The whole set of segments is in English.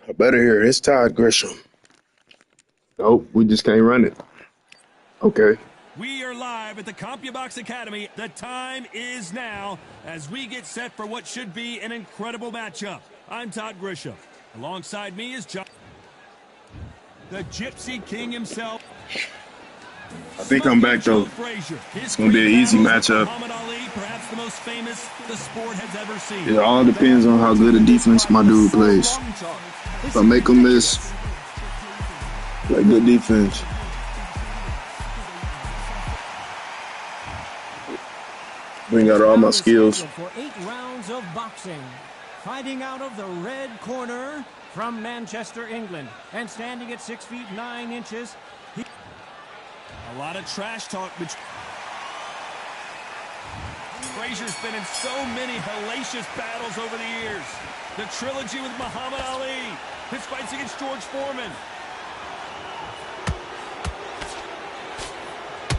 I better hear it's Todd Grisham. Nope, we just can't run it. Okay. We are live at the CompuBox Academy. The time is now as we get set for what should be an incredible matchup. I'm Todd Grisham. Alongside me is John, the Gypsy King himself. I think I'm back, though. It's going to be an easy matchup. Ali, perhaps the most famous the sport has ever seen. It all depends on how good a defense my dude plays. If I make him miss, play good defense. Bring out all my skills. For 8 rounds of boxing. Fighting out of the red corner from Manchester, England. And standing at 6 feet 9 inches. A lot of trash talk. Frazier's been in so many hellacious battles over the years. The trilogy with Muhammad Ali. His fights against George Foreman.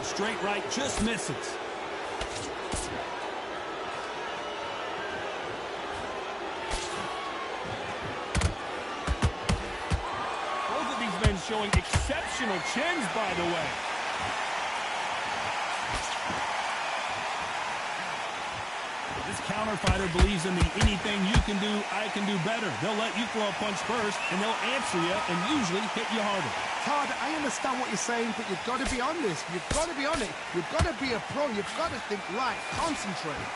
Straight right just misses. Both of these men showing exceptional chins, by the way. This counter fighter believes in the anything you can do, I can do better. They'll let you throw a punch first, and they'll answer you and usually hit you harder. Todd, I understand what you're saying, but you've got to be on this. You've got to be on it. You've got to be a pro. You've got to think right. Concentrate.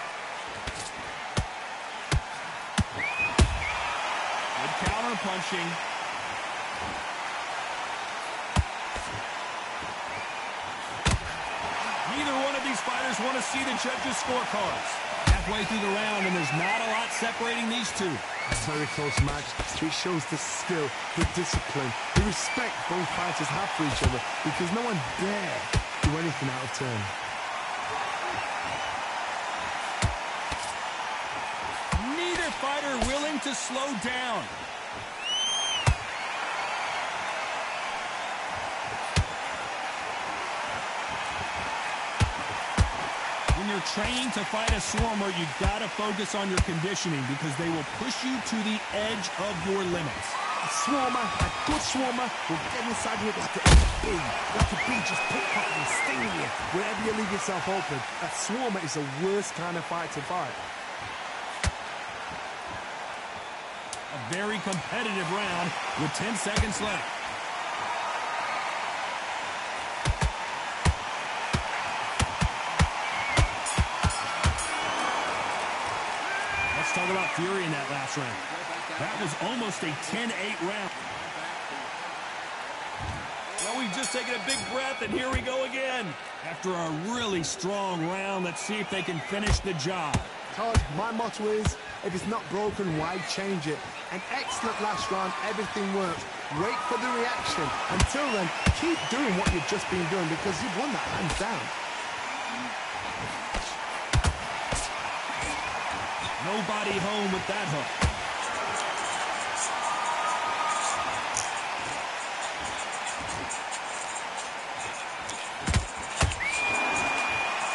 Good counter punching. Neither one of these fighters want to see the judges' scorecards. Halfway through the round, and there's not a lot separating these two. A very close match. It shows the skill, the discipline, the respect both fighters have for each other, because no one dare do anything out of turn. Neither fighter willing to slow down. When you're trained to fight a swarmer, you've got to focus on your conditioning because they will push you to the edge of your limits. A swarmer, a good swarmer, will get inside you like a bee. Like a bee just pickpocketing and stinging you wherever you leave yourself open. A swarmer is the worst kind of fight to fight. A very competitive round with 10 seconds left. Let's talk about fury in that last round. That was almost a 10-8 round. Well, we've just taken a big breath, and here we go again. After a really strong round, let's see if they can finish the job. Todd, my motto is, if it's not broken, why change it? An excellent last round, everything works. Wait for the reaction. Until then, keep doing what you've just been doing because you've won that hands down. Nobody home with that hook.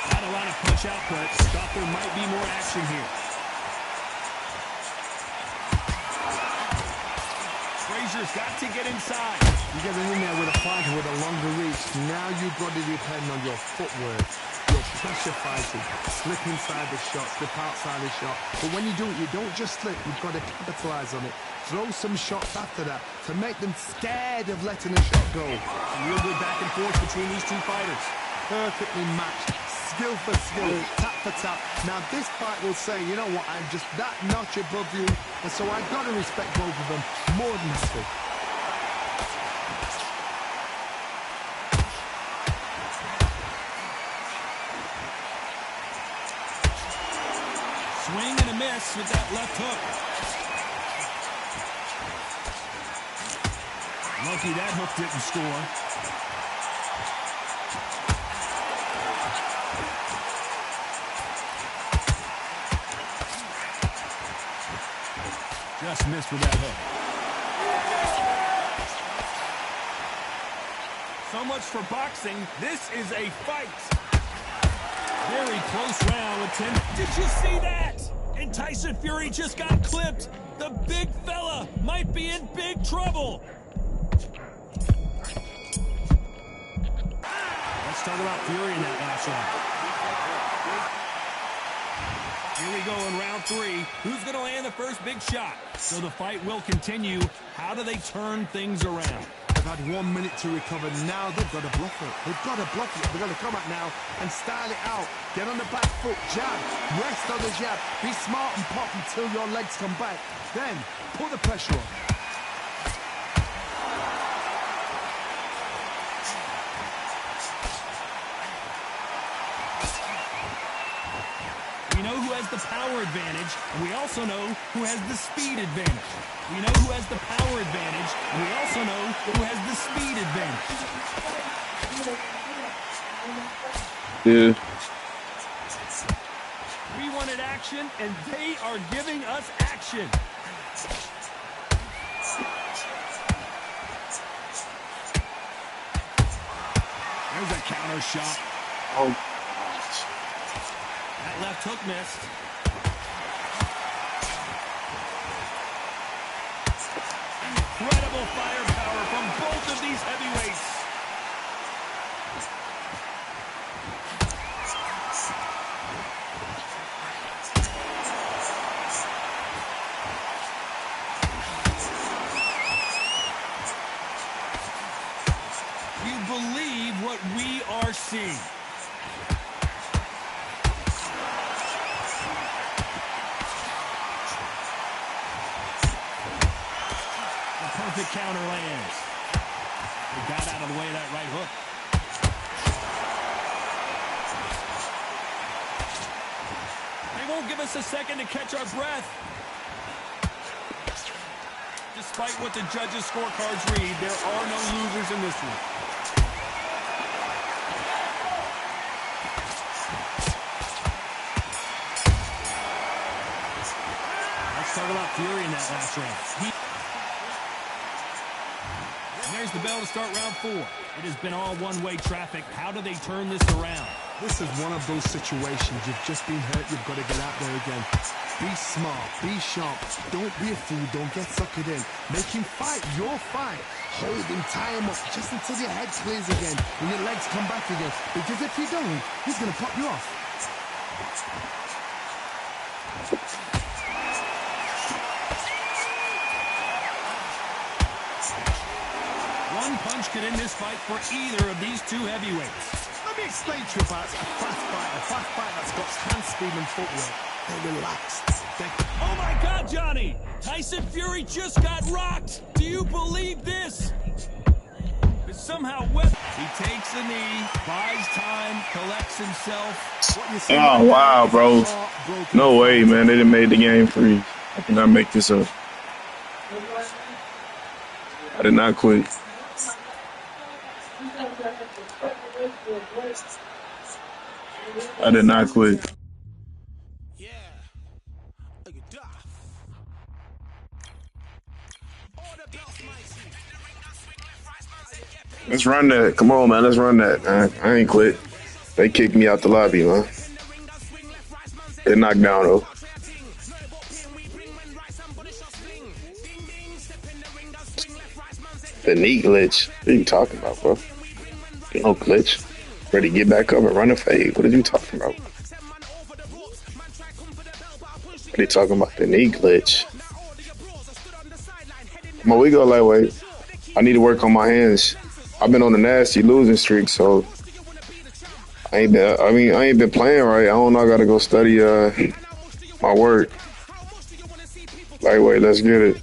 Not a lot of punch output. Thought there might be more action here. Frazier's got to get inside. You get in there with a fighter with a longer reach. Now you've got to depend on your footwork. Your pressure fighting, slip inside the shot, slip outside the shot. But when you do it, you don't just slip, you've got to capitalize on it. Throw some shots after that to make them scared of letting a shot go. Some real good back and forth between these two fighters. Perfectly matched, skill for skill, tap for tap. Now this fight will say, you know what, I'm just that notch above you, and so I've got to respect both of them more than happy. Swing and a miss with that left hook. Lucky that hook didn't score. Just missed with that hook. So much for boxing. This is a fight. Very close round with 10. Did you see that? And Tyson Fury just got clipped. The big fella might be in big trouble. Let's talk about Fury in that last round. Here we go in round 3. Who's going to land the first big shot? So the fight will continue. How do they turn things around? They've had 1 minute to recover. Now they've got to bluff it. They've got to bluff it. They've got to come out now and style it out. Get on the back foot, jab, rest on the jab. Be smart and pop until your legs come back. Then put the pressure on. We know who has the power advantage, and we also know who has the speed advantage. We know who has the power advantage, and we also know who has the speed advantage. Yeah. We wanted action, and they are giving us action. There's a counter shot. Oh. That left hook missed. Incredible firepower from both of these heavyweights. You believe what we are seeing. Perfect counter lands. They got out of the way of that right hook. They won't give us a second to catch our breath. Despite what the judges' scorecards read, there are no losers in this one. Let's talk about Fury in that last round. There's the bell to start round 4. It has been all one-way traffic. How do they turn this around? This is one of those situations. You've just been hurt. You've got to get out there again. Be smart. Be sharp. Don't be a fool. Don't get suckered in. Make him fight your fight. Hold him. Tie him up just until your head clears again and your legs come back again. Because if you don't, he's going to pop you off. One punch could end this fight for either of these two heavyweights. Let me explain to you about a fast fight that's got hand speed and footwork. They're relaxed. Oh my God, Johnny! Tyson Fury just got rocked! Do you believe this? But somehow, he takes a knee, buys time, collects himself. Oh, wow, bro. No way, man. They didn't make the game free. I cannot make this up. I did not quit. I did not quit. Let's run that. Come on, man. Let's run that. I ain't quit. They kicked me out the lobby, man. They knocked down, though. The knee glitch. What are you talking about, bro? No glitch. Ready to get back up and run a fade. What are you talking about? What are you talking about? The knee glitch. Come on, we go lightweight. I need to work on my hands. I've been on a nasty losing streak, so I ain't been playing right. I don't know. I gotta go study my work. Lightweight, let's get it.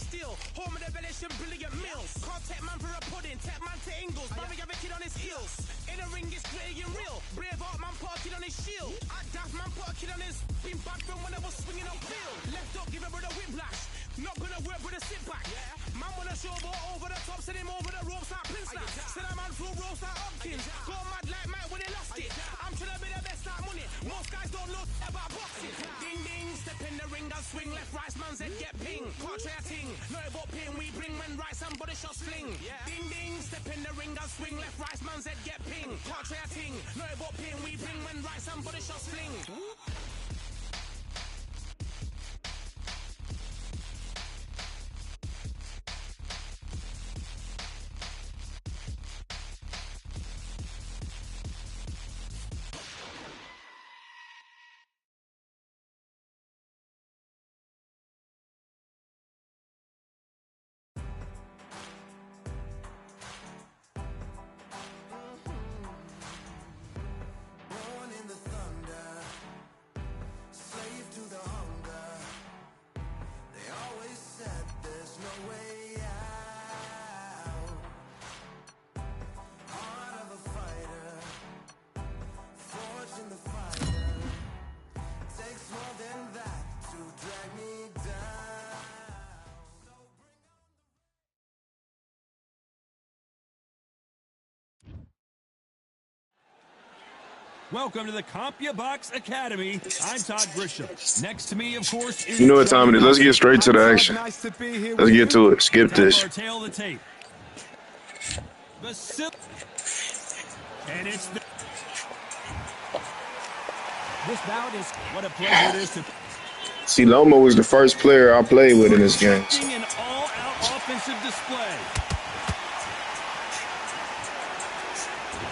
steel. Home of the Belgian brilliant meals. Can't take man for a pudding, take man to Ingles. Man, we have a kid on his heels. In a ring, it's gritty and real. Brave art man put a kid on his shield. At daft man put a kid on his. Been bad from when I was swinging on field. Left up, give a brother whiplash. Not gonna work with a sit back. Man wanna show ball over the top, send him over the ropes like Prince Lash. Send a man through ropes like Hopkins. Go mad like Mike when he lost it. I'm trying to be the best at money. Most guys don't know about boxing. Ding ding, step in the ring and swing. Left right man's head get ping. Can't try a ting. No about pain we bring when right somebody shots fling. Ding ding, step in the ring and swing. Left right man's head get ping. Can't try a ting. No about pain we bring when right somebody shots fling. Welcome to the CompuBox Academy. I'm Todd Grisham. Next to me, of course, is You know what time it is. Let's get straight to the action. Nice to be here. Let's get to it. Skip this. our tail of the tape. The sip. And it's the... This bout is What a pleasure it is to... See, Lomo was the first player I played with in this game. An all-out offensive display.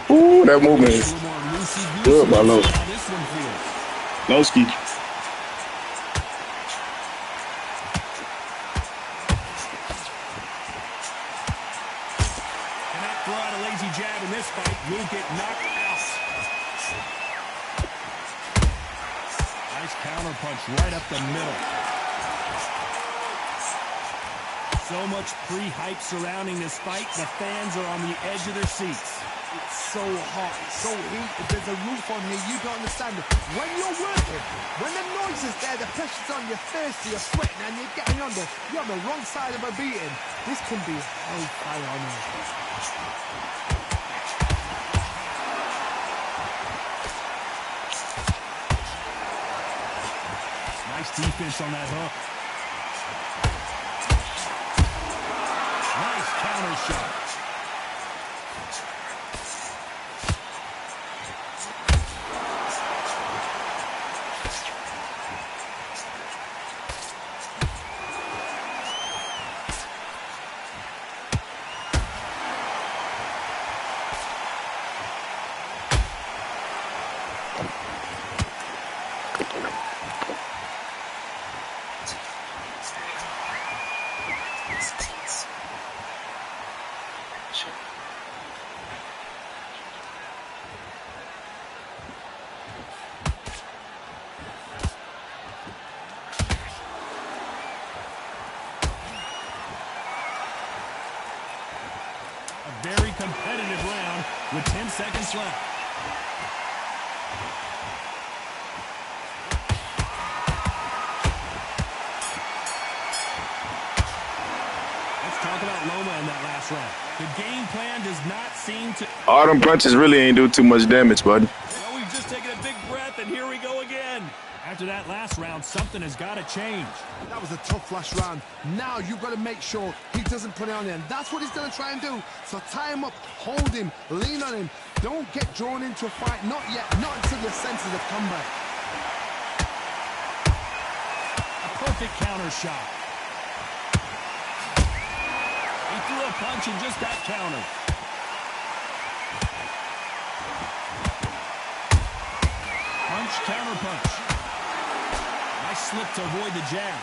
Ooh, that movement is good by Low. Lowski. Cannot throw out a lazy jab in this fight. You'll get knocked out. Nice counter punch right up the middle. So much pre-hype surrounding this fight. The fans are on the edge of their seats. It's so hot, it's so heat. There's a roof on here, you don't understand it. When you're working, when the noise is there, the pressure's on, you're thirsty, you're sweating, and you're getting under. You're on the wrong side of a beating. This can be hellfire on earth. Nice defense on that hook. Nice counter shot. Very competitive round with 10 seconds left. Let's talk about Loma in that last round. The game plan does not seem to... All them punches really ain't do too much damage, bud. Well, we've just taken a big breath, and here we go again. After that last round, something has got to change. That was a tough last round. Now you've got to make sure he doesn't put it on him. That's what he's going to try and do. So tie him up, hold him, lean on him. Don't get drawn into a fight. Not yet. Not until your senses have come back. A perfect counter shot. He threw a punch and just got countered. Punch, counter punch. Nice slip to avoid the jab.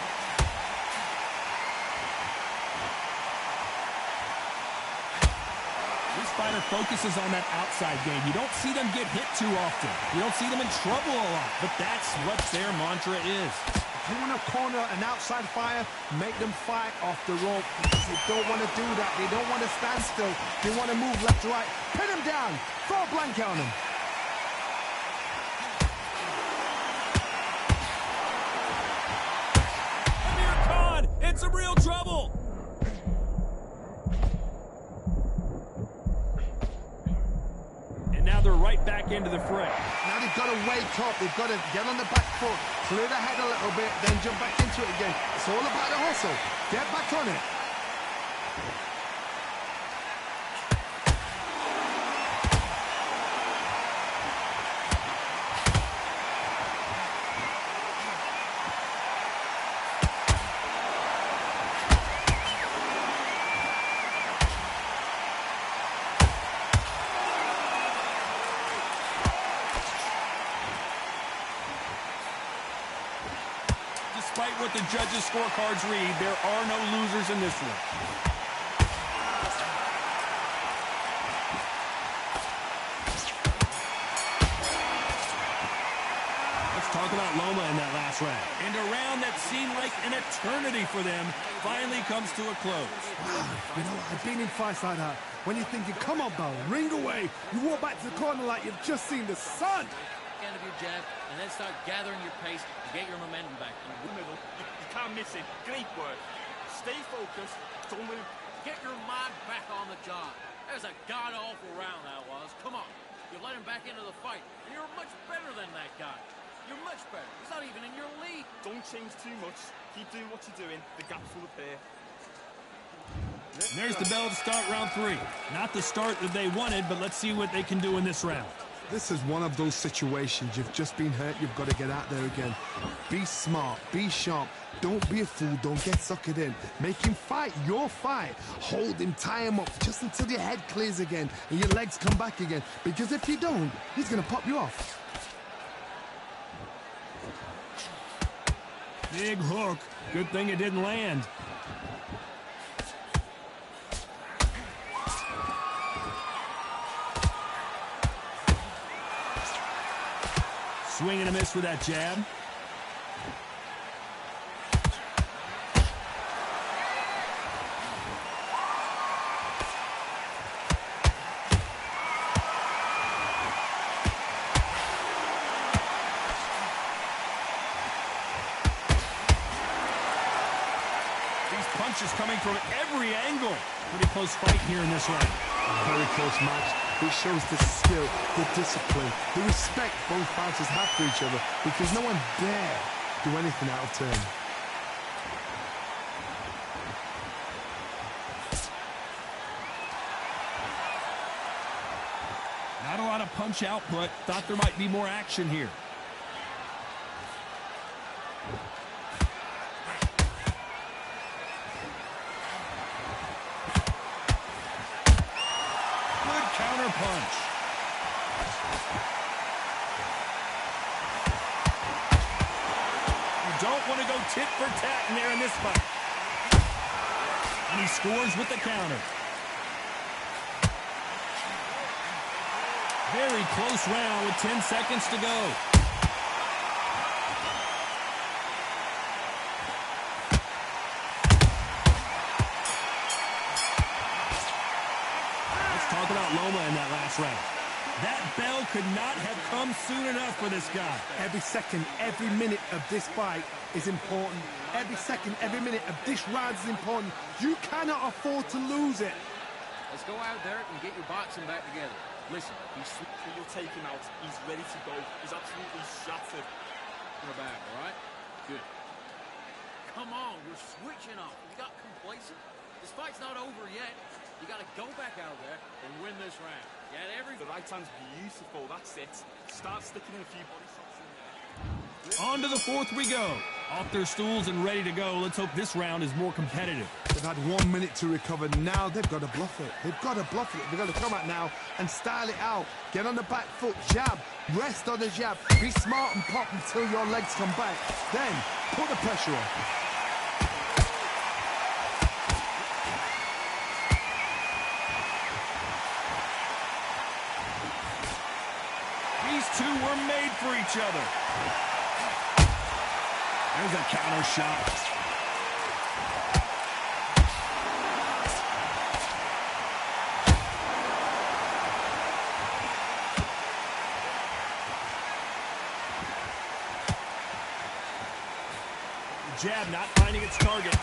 This fighter focuses on that outside game. You don't see them get hit too often. You don't see them in trouble a lot. But that's what their mantra is. You want to corner an outside fire, make them fight off the rope. They don't want to do that. They don't want to stand still. They want to move left to right. Pin them down. Throw a blanket on them. Amir Khan in some real trouble. And now they're right back into the fray. Now they've got to wake up. They've got to get on the back foot, clear the head a little bit, then jump back into it again. It's all about the hustle. Get back on it. Despite what the judges' scorecards read, there are no losers in this one. Let's talk about Loma in that last round. And a round that seemed like an eternity for them finally comes to a close. You know, I've been in fights like that. When you're thinking, come on, Bell, ring away. You walk back to the corner like you've just seen the sun. End of your jab, and then start gathering your pace and get your momentum back. In the middle, you can't miss it. Great work. Stay focused. Don't let him get your mind back on the job. That was a god-awful round, that was. Come on. You let him back into the fight, and you're much better than that guy. You're much better. He's not even in your league. Don't change too much. Keep doing what you're doing. The gaps will appear. There's the bell to start round 3. Not the start that they wanted, but let's see what they can do in this round. This is one of those situations. You've just been hurt. You've got to get out there again. Be smart. Be sharp. Don't be a fool. Don't get suckered in. Make him fight your fight. Hold him. Tie him up just until your head clears again and your legs come back again. Because if you don't, he's going to pop you off. Big hook. Good thing it didn't land. Swing and a miss with that jab. These punches coming from every angle. Pretty close fight here in this round. Very close match. It shows the skill, the discipline, the respect both fighters have for each other because no one dare do anything out of turn. Not a lot of punch output. Thought there might be more action here. Punch. You don't want to go tit for tat in there in this fight. And he scores with the counter. Very close round with 10 seconds to go. Talk about Loma in that last round. That bell could not have come soon enough for this guy. Every second, every minute of this fight is important. Every second, every minute of this round is important. You cannot afford to lose it. Let's go out there and get your boxing back together. Listen, he's You'll take him out. He's ready to go. He's absolutely shattered. in the back, all right? Good. Come on, you're switching off. You got complacent. This fight's not over yet. You got to go back out there and win this round. Get every... The right hand's beautiful. That's it. Start sticking in a few body shots in there. On to the 4th we go. Off their stools and ready to go. Let's hope this round is more competitive. They've had 1 minute to recover. Now they've got to bluff it. They've got to bluff it. They've got to come out now and style it out. Get on the back foot, jab, rest on the jab. Be smart and pop until your legs come back. Then put the pressure on. These two were made for each other. There's a counter shot. Jab not finding its target.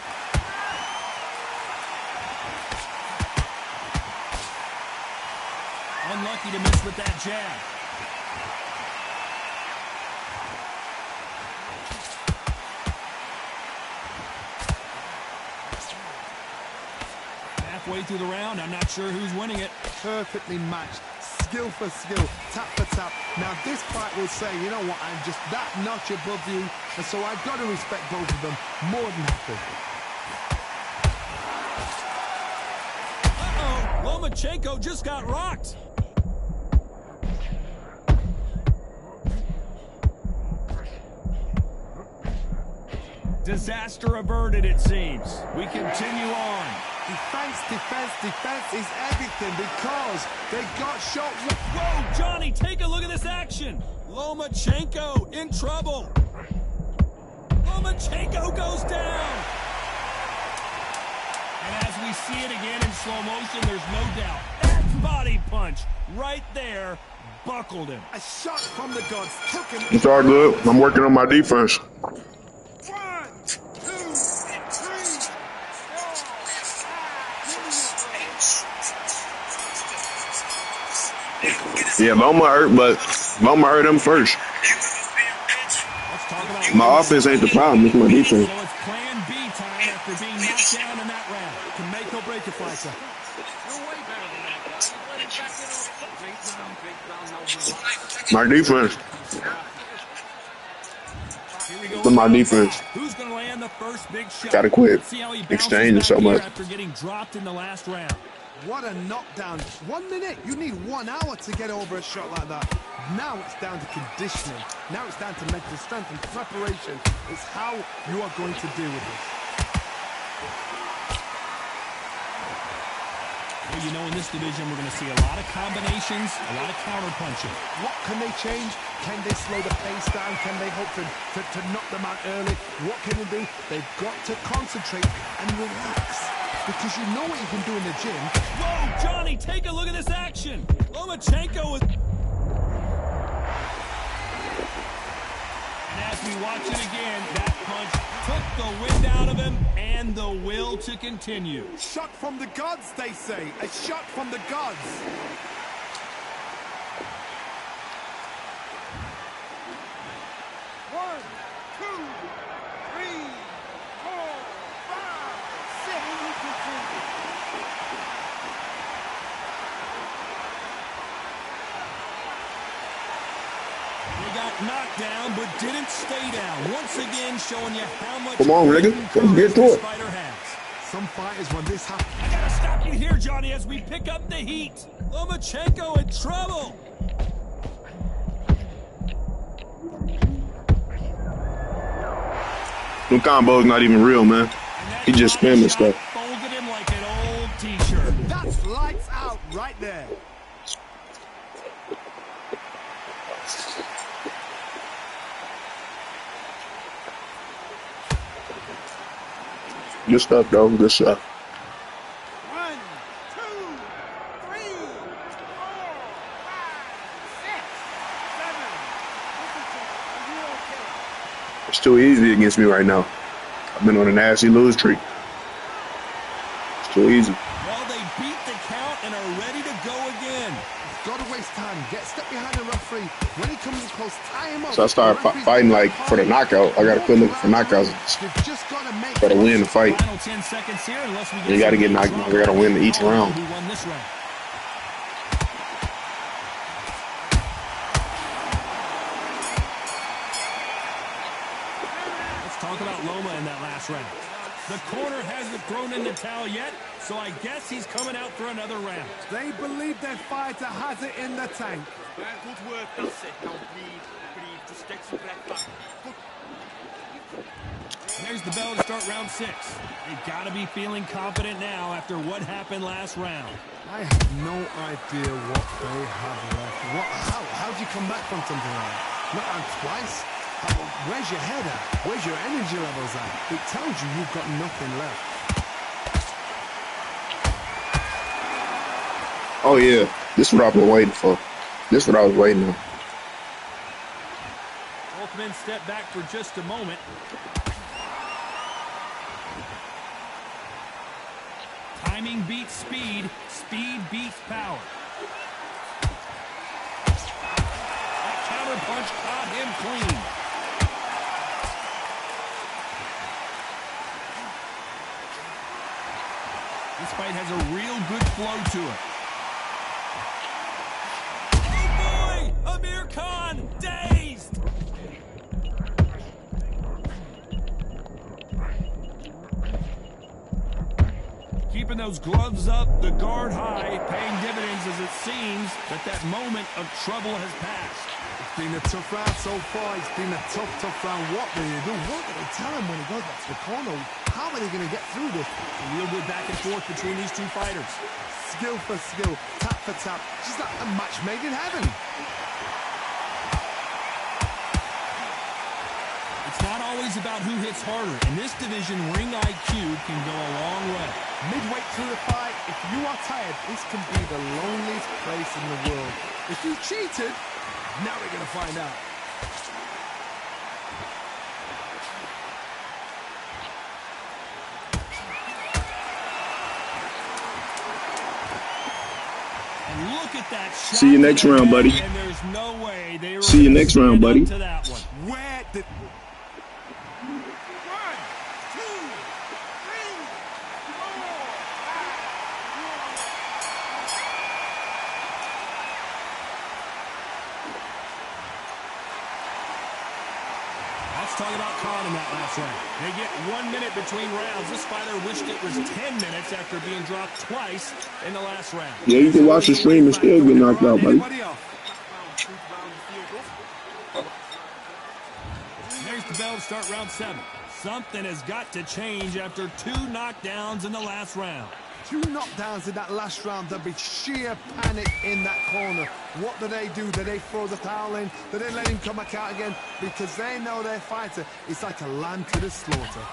Unlucky to miss with that jab. Halfway through the round, I'm not sure who's winning it. Perfectly matched. Skill for skill, tap for tap. Now this fight will say, you know what, I'm just that notch above you, and so I've got to respect both of them more than happy. Uh-oh, Lomachenko just got rocked. Disaster averted, it seems. We continue on. Defense, defense, defense is everything because they got shot. Whoa, Johnny, take a look at this action. Lomachenko in trouble. Lomachenko goes down. And as we see it again in slow motion, there's no doubt. That body punch right there buckled him. A shot from the gods took him. It's all good. I'm working on my defense. Yeah, Loma hurt, but Loma hurt him first. My offense ain't the problem, it's my defense. So it's plan B time after being knocked down in that round. Can make or break a fighter. You're way better than that guy. You let him back in. My defense. Here we go. For my defense. Who's going to land the first big shot? Gotta quit See how he exchanging so much. after getting dropped in the last round. What a knockdown. 1 minute. You need 1 hour to get over a shot like that. Now it's down to conditioning. Now it's down to mental strength and preparation. It's how you are going to deal with this. Well, you know, in this division, we're going to see a lot of combinations, a lot of counter punching. What can they change? Can they slow the pace down? Can they hope to knock them out early? What can they do? They've got to concentrate and relax. Because you know what you can do in the gym. Whoa, Johnny, take a look at this action. Lomachenko is... And as we watch it again, that punch took the wind out of him and the will to continue. Shot from the gods, they say. A shot from the gods. One, two, three, four, five, six. He got knocked down, but didn't stay down. Once again, showing you how much... Come on, nigga. Let's get to it. Fighter has. Some fighters, when this happens... I gotta stop you here, Johnny, as we pick up the heat. Lomachenko in trouble. Them combos not even real, man. He just spamming stuff. Folded him like an old t-shirt. That's lights out right there. Good stuff, though. Good stuff. 1, 2, 3, 4, 5, 6, 7. It's too easy against me right now. I've been on a nasty lose streak. It's too easy. Well, they beat the count and are ready to go again. Got to waste time. Get step behind the referee. When he comes close, tie him up. So I started fighting like for the knockout. I gotta quit looking for knockouts. You've just got to make Gotta win the fight. Final 10 seconds here, unless we get You gotta get knocked out. I gotta win each round. Who won this round? Let's talk about Loma in that last round. The corner hasn't thrown in the towel yet, so I guess he's coming out for another round. They believe their fighter has it in the tank. Good work, that's it. Now breathe, breathe. Just get some breath back. Good. There's the bell to start round 6. They've got to be feeling confident now after what happened last round. I have no idea what they have left. How do you come back from something like that? Not on twice? Where's your head at? Where's your energy levels at? It tells you you've got nothing left. Oh yeah, this is what I've been waiting for. This is what I was waiting on. Both men step back for just a moment. Timing beats speed. Speed beats power. That counter punch caught him clean. This fight has a real good flow to it. Oh boy! Amir Khan dazed! Keeping those gloves up, the guard high, paying dividends as it seems that moment of trouble has passed. It's been a tough round so far. It's been a tough round. What do they do? What do they tell him when he goes back to the corner? How are they going to get through this? A real good back and forth between these two fighters. Skill for skill, tap for tap. Just like a match made in heaven. It's not always about who hits harder. In this division, ring IQ can go a long way. Midway through the fight, if you are tired, this can be the loneliest place in the world. If you cheated, now we're going to find out. And look at that shot. See you next round, buddy. And there's no way they were See you next round, buddy. to that one. Where did... Talk about Khan in that last round. They get 1 minute between rounds. This fighter wished it was 10 minutes after being dropped twice in the last round. Yeah, you can watch the stream and still get knocked out, buddy. There's the bell to start round 7. Something has got to change after 2 knockdowns in the last round. 2 knockdowns in that last round. There'll be sheer panic in that corner. What do? Do they throw the towel in? Do they let him come back out again? Because they know their fighter is like a lamb to the slaughter.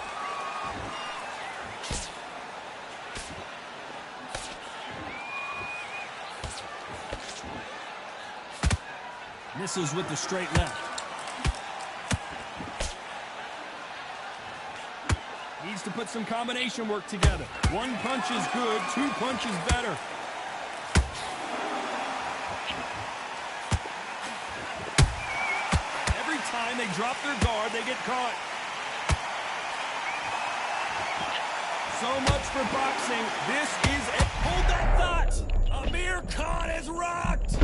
Misses with the straight left. Needs to put some combination work together. 1 punch is good, 2 punches better. Every time they drop their guard, they get caught. So much for boxing. This is a... Hold that thought! Amir Khan is rocked!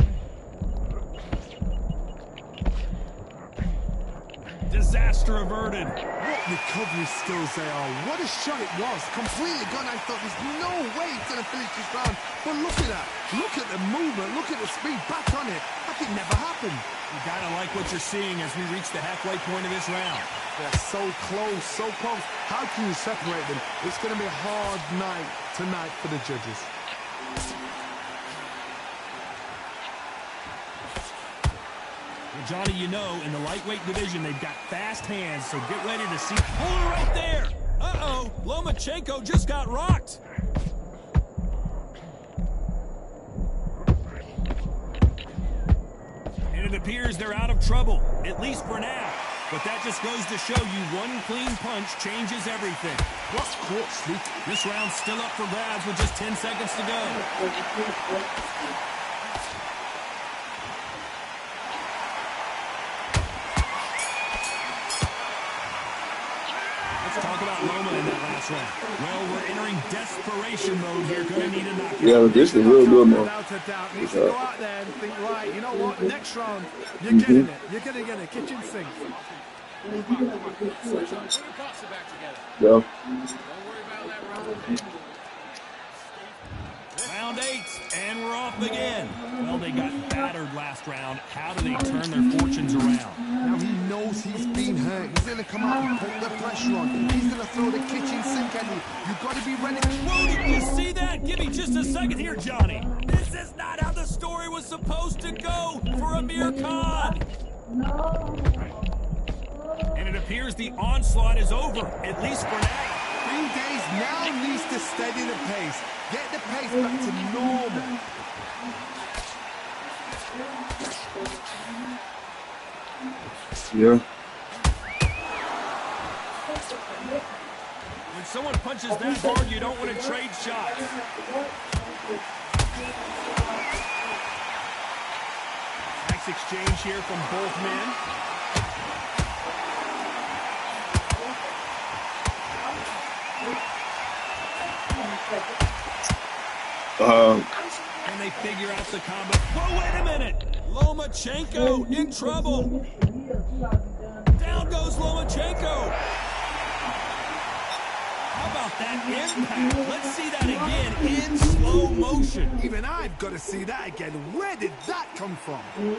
Disaster averted. What recovery skills they are. What a shot it was. Completely gone. I thought there's no way he's going to finish this round. But look at that. Look at the movement. Look at the speed. Back on it. Like it never happened. You got to like what you're seeing as we reach the halfway point of this round. They're so close, so close. How can you separate them? It's going to be a hard night tonight for the judges. Johnny, you know, in the lightweight division, they've got fast hands, so get ready to see. Hold it right there! Uh-oh, Lomachenko just got rocked. And it appears they're out of trouble, at least for now. But that just goes to show you 1 clean punch changes everything. What's caught sleep? This round's still up for grabs with just 10 seconds to go. Talk about Loma in that last round. Well, we're entering desperation mode here. Gonna need a knockout. Yeah, this is real good, man. Without a doubt. Needs to go out there and think, right, you know what? Next round, you're getting it. You're going to get a kitchen sink. Put your boxer back together. Yeah. Don't worry about that round. Round 8, and we're off again. Well, they got battered last round. How do they turn their fortunes around? Now he knows he's been hurt. He's going to come out and put the pressure on. He's going to throw the kitchen sink at you. You've got to be ready. Whoa, did you see that? Give me just a second here, Johnny. This is not how the story was supposed to go for Amir Khan. And it appears the onslaught is over, at least for now. 3 days now needs to steady the pace. Get the pace back to normal. Yeah. When someone punches that hard, you don't want to trade shots. Nice exchange here from both men. And they figure out the combo. Whoa, wait a minute! Lomachenko in trouble. Down goes Lomachenko. How about that impact? Let's see that again in slow motion. Even I've got to see that again. Where did that come from? 1,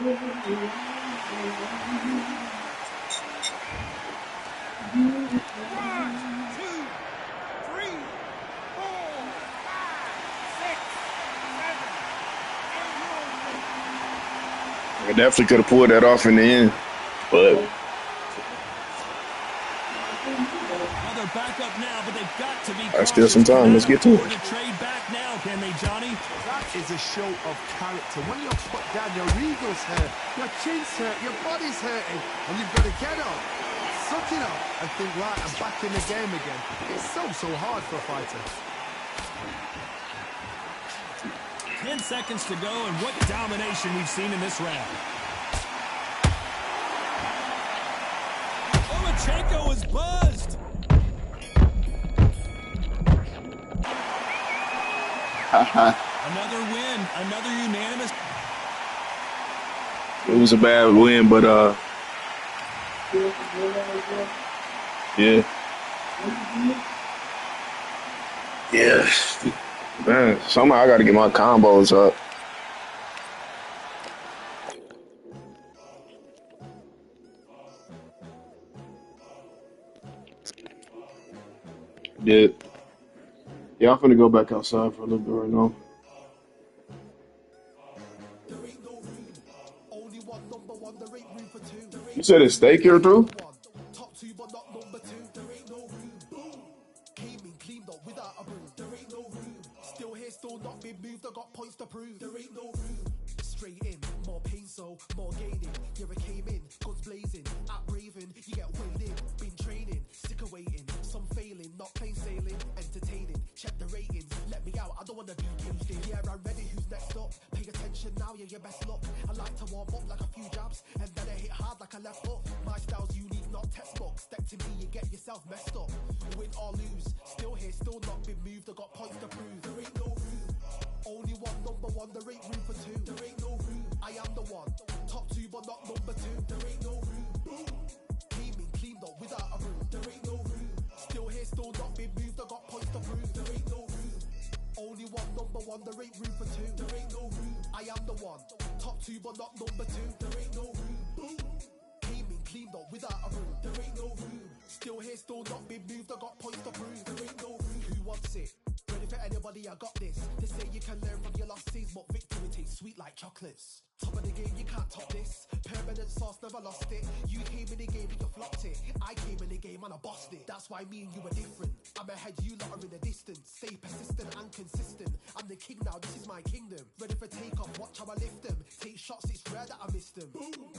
2, 3, 4, 5, 6, 7, 8. I definitely could have pulled that off in the end, but They're back up now, but they've got to be I still some time. Let's get to it. To trade back now, can they, Johnny? That is a show of character. When you're put down, your ego's hurt, your chin's hurt, your body's hurting, and you've got to get up, suck it up, and think, right, I'm back in the game again. It's so hard for a fighter. 10 seconds to go, and what domination we've seen in this round. Lomachenko is buzzed. Another win, another unanimous. it was a bad win, but yeah. Yeah. Man, somehow I gotta get my combos up. Did. Yeah, I'm finna go back outside for a little bit right now. You said it's steak here too? Still not been moved, I got points to prove. There ain't no room. Straight in, more pain, so more gaining. Yeah, I came in, guns blazing, at Raven, you get weighed in. Been training, sick of waiting, some failing, not plain sailing, entertaining. Check the ratings, let me out, I don't wanna be caged in. Yeah, I'm ready, who's next up? Pay attention now, yeah, your best luck. I like to warm up like a few jabs, and then I hit hard like a left hook. My style's unique, not textbook. Step to me, you get yourself messed up. Win or lose, still here, still not been moved, I got points to prove. There ain't no room. Only one, number one, there ain't room for two. There ain't no room, I am the one. Top two, but not number two. There ain't no room. Boom. Cleaned up without a room. There ain't no room. Still here, still not been moved. I got points to prove. There ain't no room. Only one, number one, there ain't room for two. There ain't no room, I am the one. Top two, but not number two. There ain't no room. Boom. Cleaned up without a room. There ain't no room. Still here, still not been moved. I got points to prove. There ain't no room. Who wants it? Ready for anybody, I got this. They say you can learn from your losses, but victory tastes sweet like chocolates. Top of the game, you can't top this. Permanent sauce, never lost it. You came in the game and you flopped it. I came in the game and I bossed it. That's why me and you are different. I'm ahead, you lot are in the distance. Stay persistent and consistent. I'm the king now, this is my kingdom. Ready for takeoff, watch how I lift them. Take shots, it's rare that I miss them. Boom.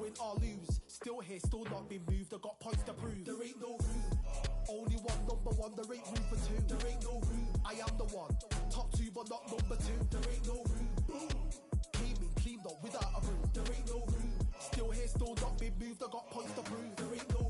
Win or lose, still here, still not been moved. I got points to prove. There ain't no room. Only one, number one, there ain't room for two. There ain't no room. I am the one. Top two, but not number two. There ain't no room. Boom. Cleaned up without a room. There ain't no room. Still here, still not been moved. I got points to prove. There ain't no